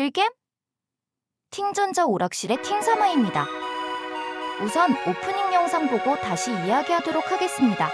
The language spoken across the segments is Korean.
실겜? 팅전자 오락실의 팅사마입니다. 우선 오프닝 영상 보고 다시 이야기하도록 하겠습니다.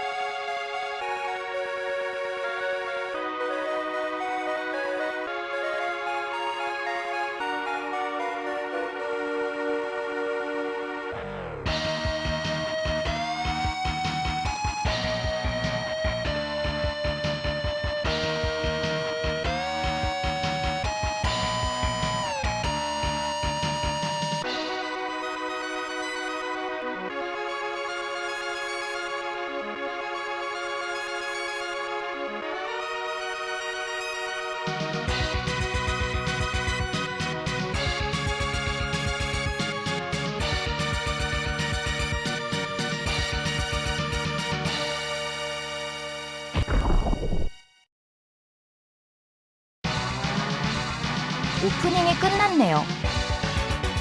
오프닝이 끝났네요.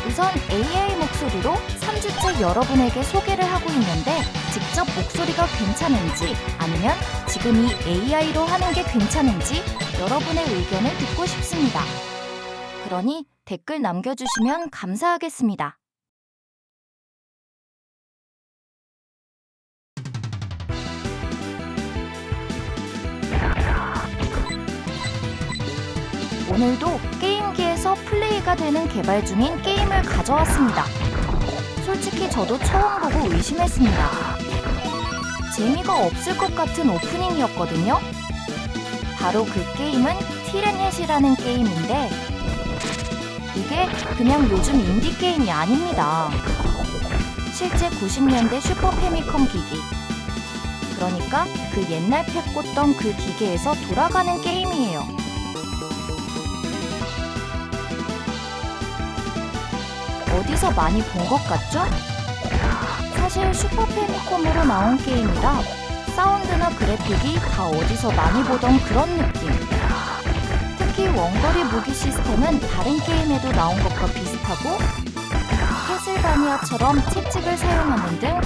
우선 AI 목소리로 3주째 여러분에게 소개를 하고 있는데 직접 목소리가 괜찮은지 아니면 지금 이 AI로 하는 게 괜찮은지 여러분의 의견을 듣고 싶습니다. 그러니 댓글 남겨주시면 감사하겠습니다. 오늘도 게임기에서 플레이가 되는 개발 중인 게임을 가져왔습니다. 솔직히 저도 처음 보고 의심했습니다. 재미가 없을 것 같은 오프닝이었거든요. 바로 그 게임은 티렌햇이라는 게임인데 이게 그냥 요즘 인디 게임이 아닙니다. 실제 90년대 슈퍼 패미컴 기기, 그러니까 그 옛날 팩 꽂던 그 기계에서 돌아가는 게임이에요. 어디서 많이 본 것 같죠? 사실 슈퍼 패미컴으로 나온 게임이라 사운드나 그래픽이 다 어디서 많이 보던 그런 느낌. 특히 원거리 무기 시스템은 다른 게임에도 나온 것과 비슷하고 캐슬바니아처럼 채찍을 사용하는 등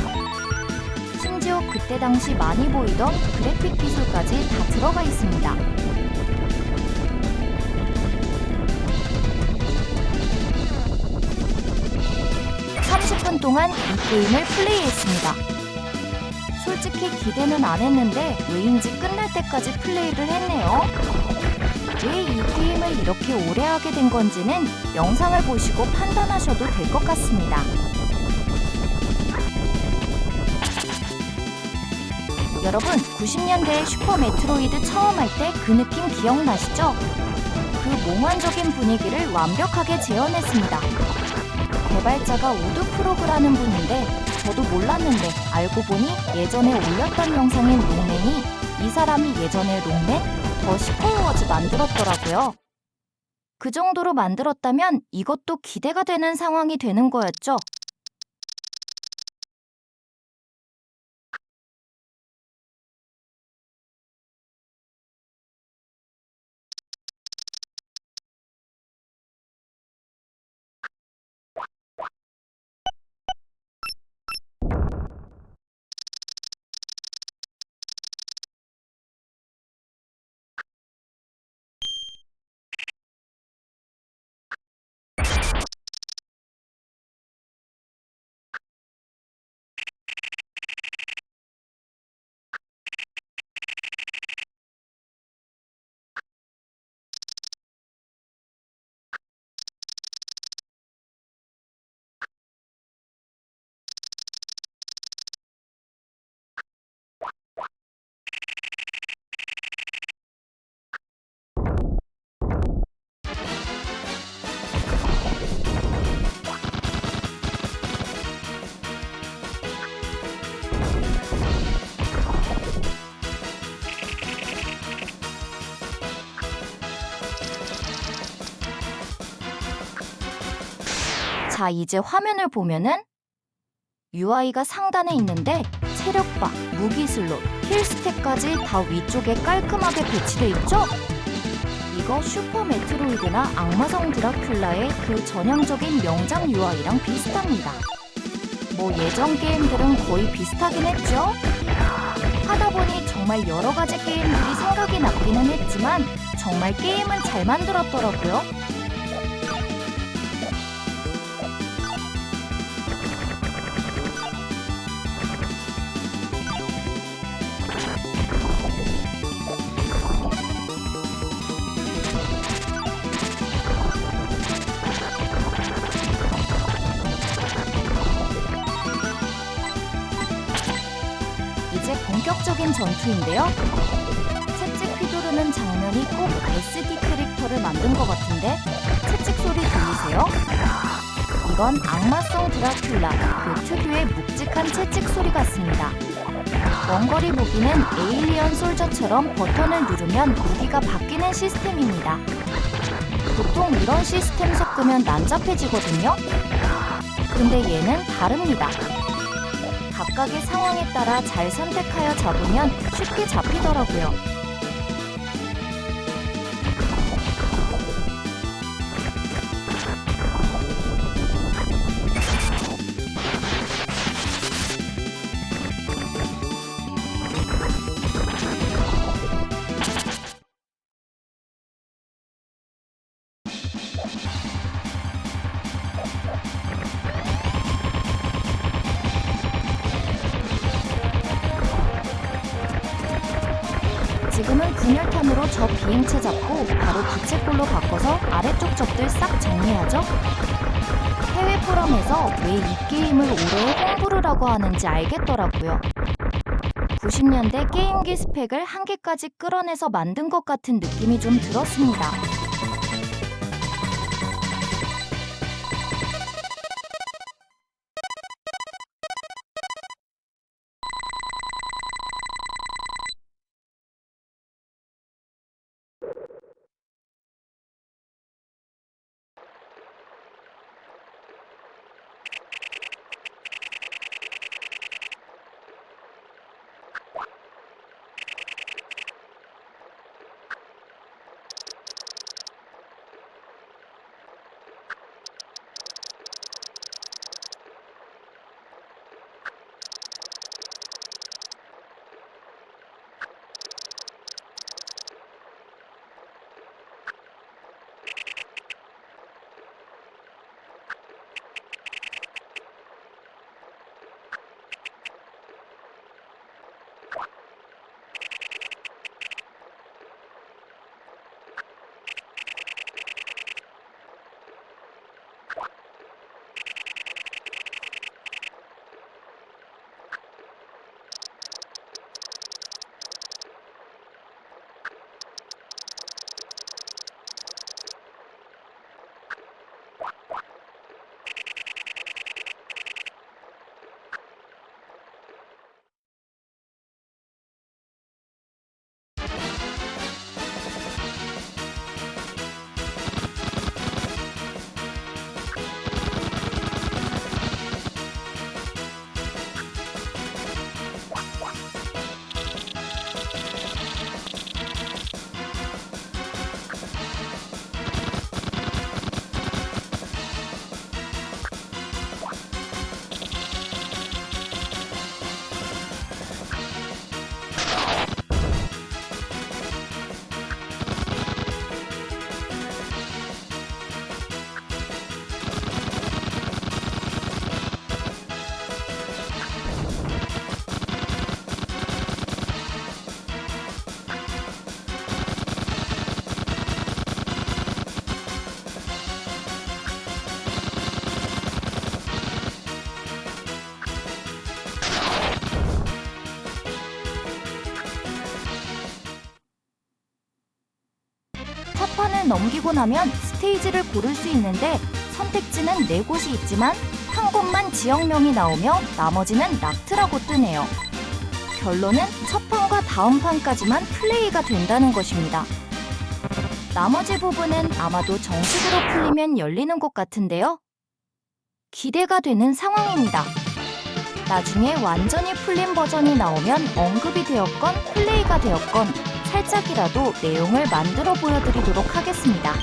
심지어 그때 당시 많이 보이던 그래픽 기술까지 다 들어가 있습니다. 30분 동안 이 게임을 플레이했습니다. 솔직히 기대는 안 했는데 왜인지 끝날 때까지 플레이를 했네요. 왜 이 게임을 이렇게 오래 하게 된 건지는 영상을 보시고 판단하셔도 될 것 같습니다. 여러분, 90년대에 슈퍼 메트로이드 처음 할 때 그 느낌 기억나시죠? 그 몽환적인 분위기를 완벽하게 재현했습니다. 개발자가 우드 프로그라는 분인데 저도 몰랐는데 알고 보니 예전에 올렸던 영상인 롱맨이 이 사람이 예전에 롱맨 더 시커워즈 만들었더라고요. 그 정도로 만들었다면 이것도 기대가 되는 상황이 되는 거였죠. 자, 이제 화면을 보면은 UI가 상단에 있는데 체력바, 무기 슬롯, 힐 스택까지 다 위쪽에 깔끔하게 배치돼 있죠? 이거 슈퍼 메트로이드나 악마성 드라큘라의 그 전형적인 명장 UI랑 비슷합니다. 뭐 예전 게임들은 거의 비슷하긴 했죠? 하다 보니 정말 여러 가지 게임들이 생각이 나기는 했지만 정말 게임은 잘 만들었더라고요. 폭력적인 전투인데요. 채찍 휘두르는 장면이 꼭 SD 캐릭터를 만든 것 같은데 채찍 소리 들리세요? 이건 악마성 드라큘라, 그 특유의 묵직한 채찍 소리 같습니다. 원거리 무기는 에일리언 솔저처럼 버튼을 누르면 무기가 바뀌는 시스템입니다. 보통 이런 시스템 섞으면 난잡해지거든요. 근데 얘는 다릅니다. 각각의 상황에 따라 잘 선택하여 잡으면 쉽게 잡히더라고요. 지금은 분열탄으로 저 비행체 잡고 바로 부채꼴로 바꿔서 아래쪽 적들 싹 정리하죠? 해외 포럼에서 왜 이 게임을 올해 홈브루라고 하는지 알겠더라고요. 90년대 게임기 스펙을 한계까지 끌어내서 만든 것 같은 느낌이 좀 들었습니다. 첫 판을 넘기고 나면 스테이지를 고를 수 있는데 선택지는 4곳이 있지만 한 곳만 지역명이 나오며 나머지는 낙트라고 뜨네요. 결론은 첫 판과 다음 판까지만 플레이가 된다는 것입니다. 나머지 부분은 아마도 정식으로 풀리면 열리는 것 같은데요. 기대가 되는 상황입니다. 나중에 완전히 풀린 버전이 나오면 언급이 되었건 플레이가 되었건 살짝이라도 내용을 만들어 보여드리도록 하겠습니다.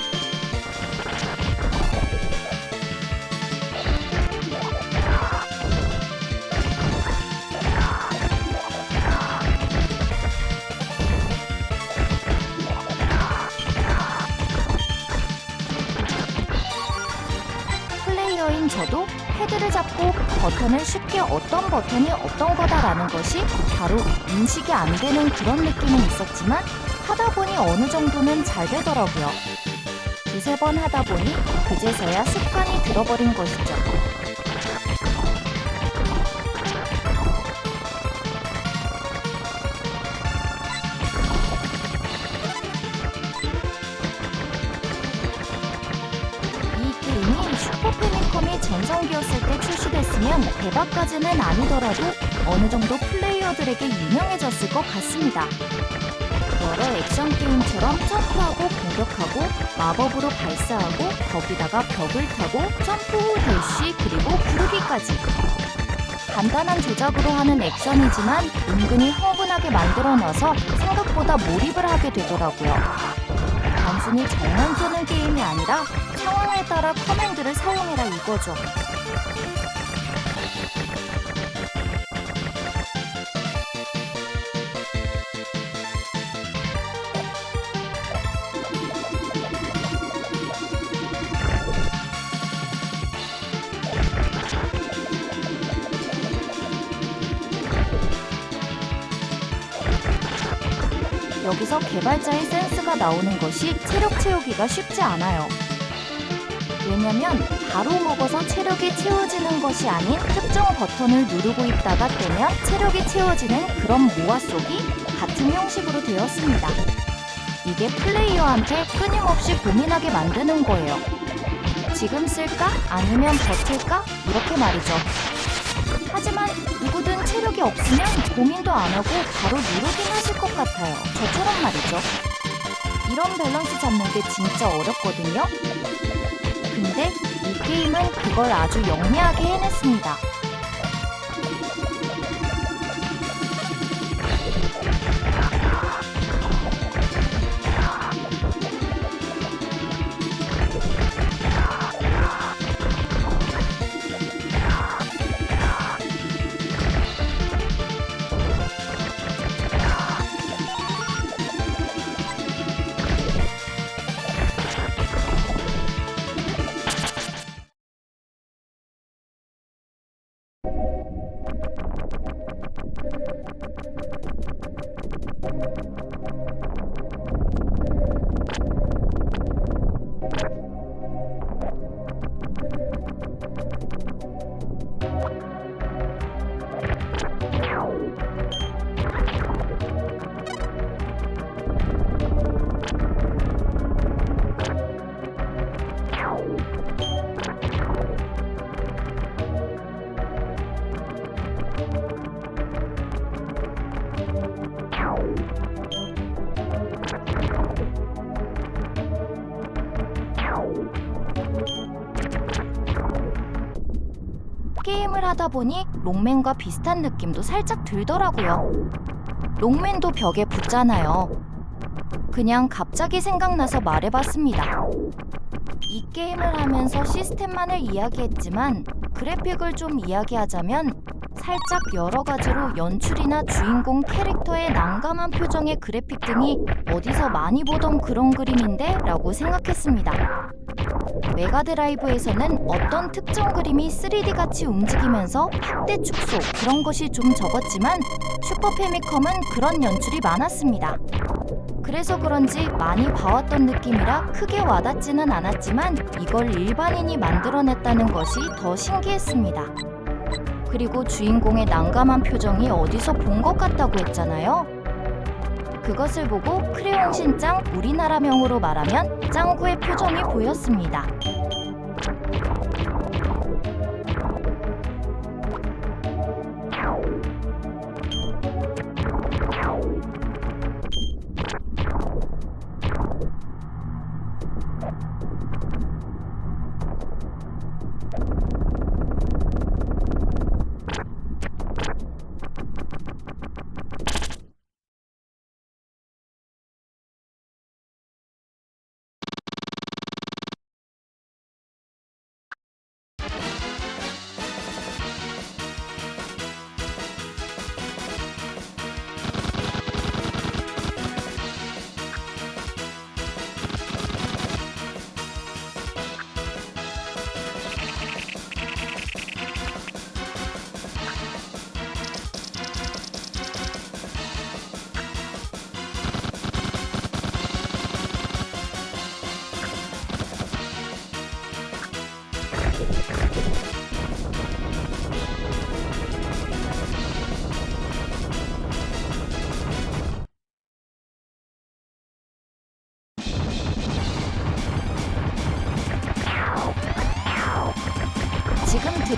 플레이어인 저도 패드를 잡고 버튼을 쉽게 어떤 버튼이 어떤 거다라는 것이 바로 인식이 안 되는 그런 느낌은 있었지만 하다 보니 어느 정도는 잘 되더라고요. 두세 번 하다 보니 그제서야 습관이 들어버린 것이죠. 있었으면 대박까지는 아니더라도 어느 정도 플레이어들에게 유명해졌을 것 같습니다. 여러 액션 게임처럼 점프하고 공격하고 마법으로 발사하고 거기다가 벽을 타고 점프 후 대쉬 그리고 구르기까지. 간단한 조작으로 하는 액션이지만 은근히 흥분하게 만들어놔서 생각보다 몰입을 하게 되더라고요. 단순히 정만 쏘는 게임이 아니라 상황에 따라 커맨드를 사용해라 이거죠. 여기서 개발자의 센스가 나오는 것이 체력 채우기가 쉽지 않아요. 왜냐면 바로 먹어서 체력이 채워지는 것이 아닌 특정 버튼을 누르고 있다가 떼면 체력이 채워지는 그런 모아 쏘기 같은 형식으로 되었습니다. 이게 플레이어한테 끊임없이 고민하게 만드는 거예요. 지금 쓸까? 아니면 버틸까? 이렇게 말이죠. 하지만 누구든 체력이 없으면 고민도 안 하고 바로 누르긴 하실 것 같아요. 저처럼 말이죠. 이런 밸런스 잡는 게 진짜 어렵거든요. 근데 이 게임은 그걸 아주 영리하게 해냈습니다. 게임을 하다 보니 롱맨과 비슷한 느낌도 살짝 들더라고요. 롱맨도 벽에 붙잖아요. 그냥 갑자기 생각나서 말해봤습니다. 이 게임을 하면서 시스템만을 이야기했지만 그래픽을 좀 이야기하자면 살짝 여러 가지로 연출이나 주인공 캐릭터의 난감한 표정의 그래픽 등이 어디서 많이 보던 그런 그림인데? 라고 생각했습니다. 메가드라이브에서는 어떤 특정 그림이 3D같이 움직이면서 확대 축소 그런 것이 좀 적었지만 슈퍼 패미컴은 그런 연출이 많았습니다. 그래서 그런지 많이 봐왔던 느낌이라 크게 와닿지는 않았지만 이걸 일반인이 만들어냈다는 것이 더 신기했습니다. 그리고 주인공의 난감한 표정이 어디서 본 것 같다고 했잖아요. 그것을 보고 크레용 신짱 우리나라명으로 말하면 짱구의 표정이 보였습니다.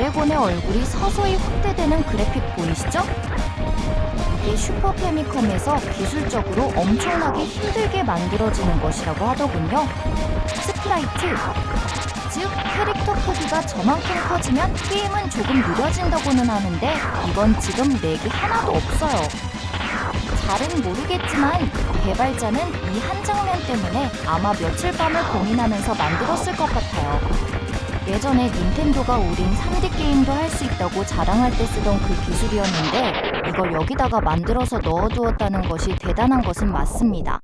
드래곤의 얼굴이 서서히 확대되는 그래픽 보이시죠? 이게 슈퍼 패미컴에서 기술적으로 엄청나게 힘들게 만들어지는 것이라고 하더군요. 스프라이트, 즉 캐릭터 크기가 저만큼 커지면 게임은 조금 느려진다고는 하는데 이건 지금 렉이 하나도 없어요. 잘은 모르겠지만 개발자는 이 한 장면 때문에 아마 며칠 밤을 고민하면서 만들었을 것 같아요. 예전에 닌텐도가 우린 3D 게임도 할 수 있다고 자랑할 때 쓰던 그 기술이었는데 이걸 여기다가 만들어서 넣어두었다는 것이 대단한 것은 맞습니다.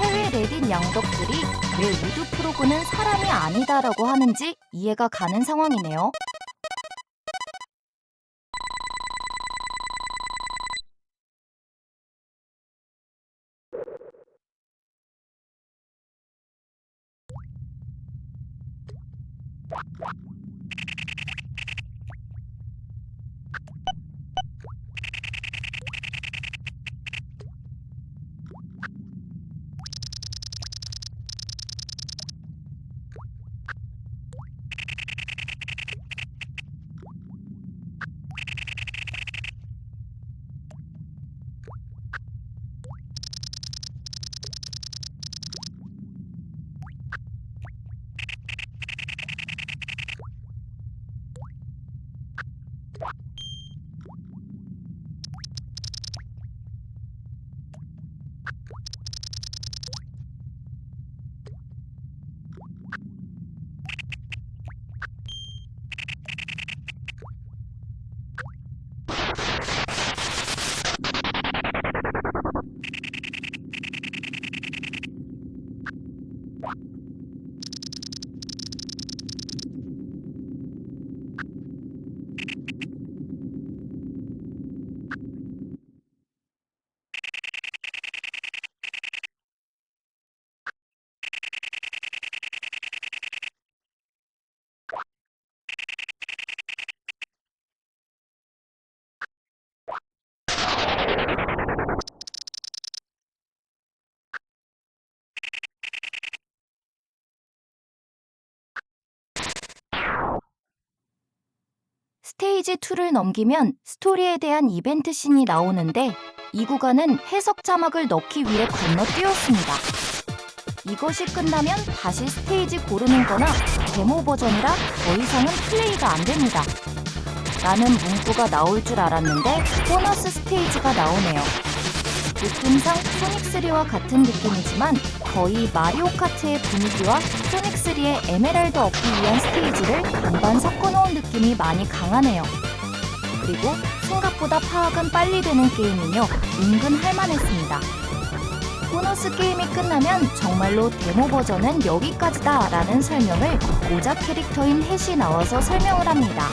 해외 레딧 양덕들이 왜 우드 프로그는 사람이 아니다라고 하는지 이해가 가는 상황이네요. 스테이지 2를 넘기면 스토리에 대한 이벤트 씬이 나오는데 이 구간은 해석 자막을 넣기 위해 건너뛰었습니다. 이것이 끝나면 다시 스테이지 고르는 거나 데모 버전이라 더 이상은 플레이가 안 됩니다. 라는 문구가 나올 줄 알았는데 보너스 스테이지가 나오네요. 느낌상 소닉3와 같은 느낌이지만 거의 마리오 카트의 분위기와 소닉3의 에메랄드 얻기 위한 스테이지를 반반 섞어놓은 느낌이 많이 강하네요. 그리고 생각보다 파악은 빨리 되는 게임이며 은근 할만했습니다. 보너스 게임이 끝나면 정말로 데모 버전은 여기까지다 라는 설명을 오작 캐릭터인 햇이 나와서 설명을 합니다.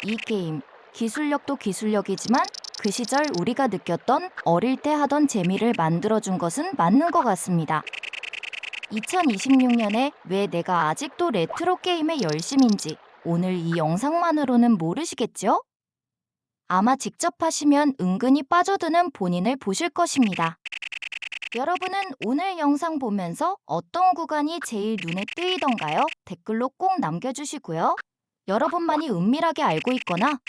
이 게임, 기술력도 기술력이지만 그 시절 우리가 느꼈던 어릴 때 하던 재미를 만들어준 것은 맞는 것 같습니다. 2026년에 왜 내가 아직도 레트로 게임에 열심인지 오늘 이 영상만으로는 모르시겠죠? 아마 직접 하시면 은근히 빠져드는 본인을 보실 것입니다. 여러분은 오늘 영상 보면서 어떤 구간이 제일 눈에 띄던가요? 댓글로 꼭 남겨주시고요. 여러분만이 은밀하게 알고 있거나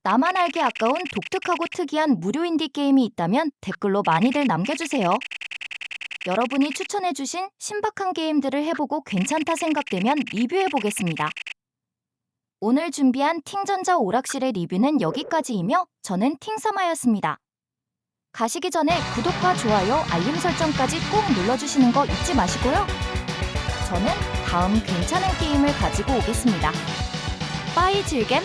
나만 알기 아까운 독특하고 특이한 무료 인디 게임이 있다면 댓글로 많이들 남겨주세요. 여러분이 추천해주신 신박한 게임들을 해보고 괜찮다 생각되면 리뷰해보겠습니다. 오늘 준비한 팅전자 오락실의 리뷰는 여기까지이며 저는 팅사마였습니다. 가시기 전에 구독과 좋아요, 알림 설정까지 꼭 눌러주시는 거 잊지 마시고요. 저는 다음 괜찮은 게임을 가지고 오겠습니다. 빠이 즐겜!